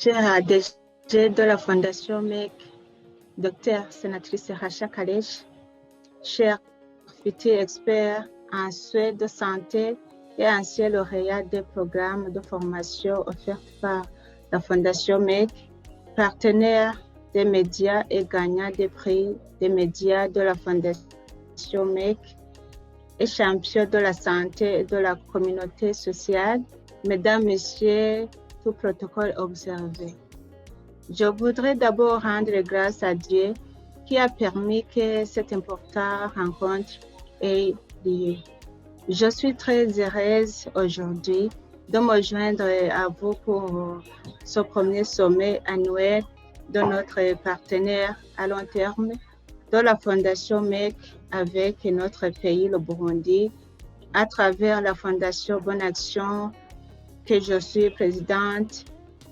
Chère ADG de la Fondation MEC, Dr Sénatrice Racha Kalej, chers futurs experts en soins de santé et anciens lauréats des programmes de formation offerts par la Fondation MEC, partenaires des médias et gagnants des prix des médias de la Fondation MEC et champions de la santé et de la communauté sociale, Mesdames, Messieurs, tout protocole observé. Je voudrais d'abord rendre grâce à Dieu qui a permis que cette importante rencontre ait lieu. Je suis très heureuse aujourd'hui de me joindre à vous pour ce premier sommet annuel de notre partenaire à long terme de la Fondation MEC avec notre pays, le Burundi, à travers la Fondation Bonne Action que je suis présidente,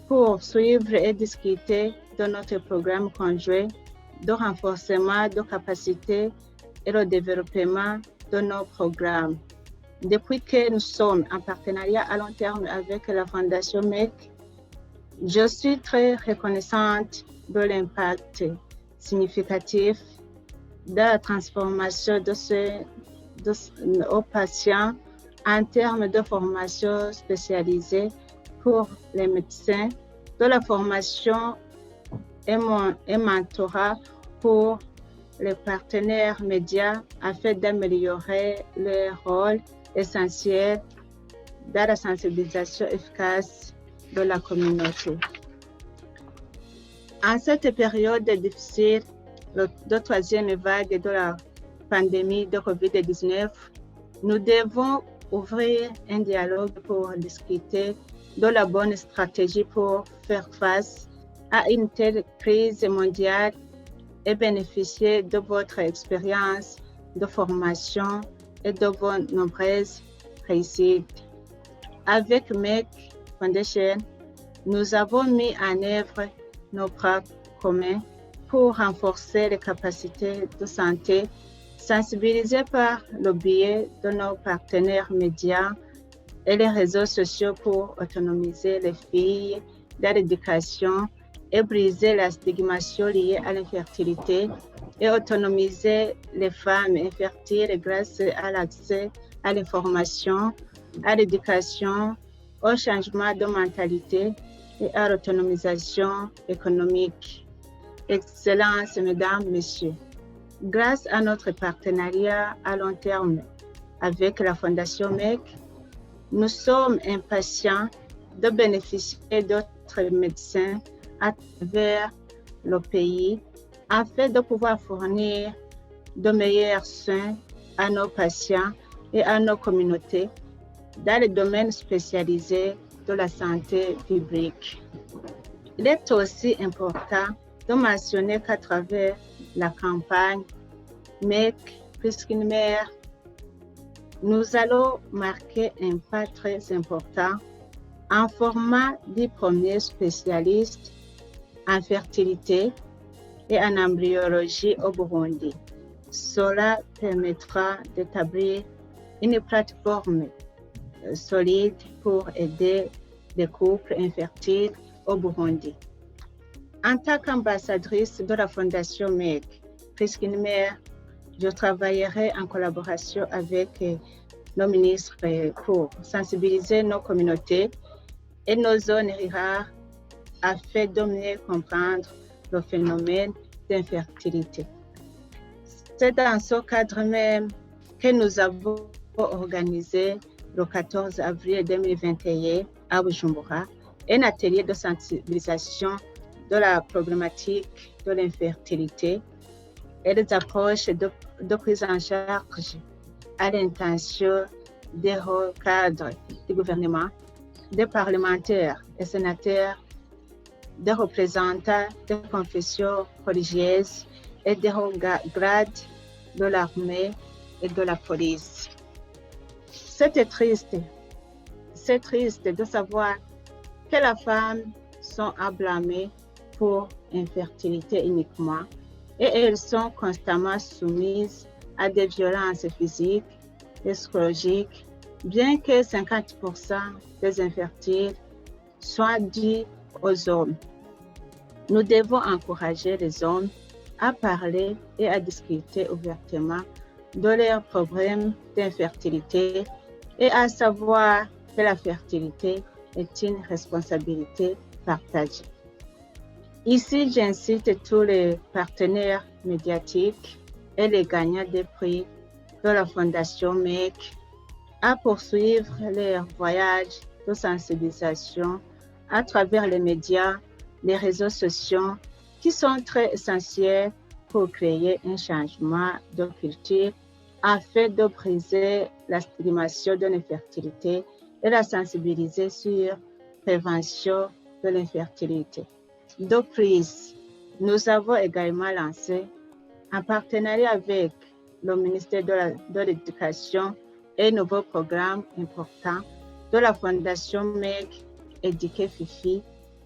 pour suivre et discuter de notre programme conjoint de renforcement de capacités et le développement de nos programmes. Depuis que nous sommes en partenariat à long terme avec la Fondation MEC, je suis très reconnaissante de l'impact significatif de la transformation aux patients en termes de formation spécialisée pour les médecins, de la formation et mentorat pour les partenaires médias afin d'améliorer leur rôle essentiel dans la sensibilisation efficace de la communauté. En cette période difficile, de troisième vague de la pandémie de COVID-19, nous devons ouvrir un dialogue pour discuter de la bonne stratégie pour faire face à une telle crise mondiale et bénéficier de votre expérience de formation et de vos nombreuses réussites. Avec MEC Foundation, nous avons mis en œuvre nos bras communs pour renforcer les capacités de santé, sensibilisés par le biais de nos partenaires médias et les réseaux sociaux pour autonomiser les filles dans l'éducation et briser la stigmatisation liée à l'infertilité et autonomiser les femmes infertiles grâce à l'accès à l'information, à l'éducation, au changement de mentalité et à l'autonomisation économique. Excellences, Mesdames, Messieurs, grâce à notre partenariat à long terme avec la Fondation MEC, nous sommes impatients de bénéficier d'autres médecins à travers le pays afin de pouvoir fournir de meilleurs soins à nos patients et à nos communautés dans les domaines spécialisés de la santé publique. Il est aussi important de mentionner qu'à travers la campagne MEC plus qu'une mère, nous allons marquer un pas très important en formant des premiers spécialistes en fertilité et en embryologie au Burundi. Cela permettra d'établir une plateforme solide pour aider les couples infertiles au Burundi. En tant qu'ambassadrice de la Fondation MEC, plus qu'une mère, je travaillerai en collaboration avec nos ministres pour sensibiliser nos communautés et nos zones rurales afin de mieux comprendre le phénomène d'infertilité. C'est dans ce cadre même que nous avons organisé le 14 avril 2021 à Bujumbura un atelier de sensibilisation de la problématique de l'infertilité et des approches de prise en charge à l'intention des hauts cadres du gouvernement, des parlementaires et sénateurs, des représentants des confessions religieuses et des hauts grades de l'armée et de la police. C'est triste de savoir que les femmes sont à blâmer pour infertilité uniquement et elles sont constamment soumises à des violences physiques et psychologiques, bien que 50% des infertiles soient dus aux hommes. Nous devons encourager les hommes à parler et à discuter ouvertement de leurs problèmes d'infertilité et à savoir que la fertilité est une responsabilité partagée. Ici, j'incite tous les partenaires médiatiques et les gagnants des prix de la Fondation MEC à poursuivre leur voyage de sensibilisation à travers les médias, les réseaux sociaux, qui sont très essentiels pour créer un changement de culture afin de briser la stigmatisation de l'infertilité et la sensibiliser sur la prévention de l'infertilité. De plus, nous avons également lancé, en partenariat avec le ministère de l'Éducation, un nouveau programme important de la Fondation MEC Éduquer Fifi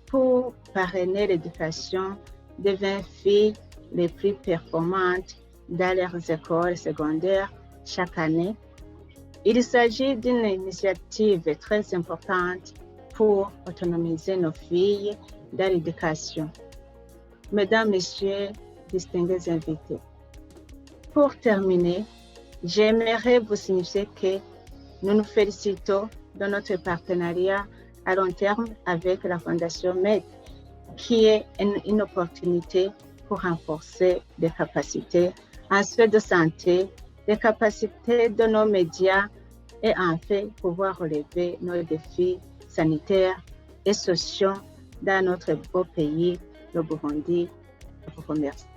pour parrainer l'éducation des 20 filles les plus performantes dans leurs écoles secondaires chaque année. Il s'agit d'une initiative très importante pour autonomiser nos filles dans l'éducation. Mesdames, Messieurs, distingués invités, pour terminer, j'aimerais vous signifier que nous nous félicitons de notre partenariat à long terme avec la Fondation MEC, qui est une opportunité pour renforcer les capacités en sphère de santé, les capacités de nos médias et enfin pouvoir relever nos défis sanitaires et sociaux dans notre beau pays, le Burundi. Je vous remercie.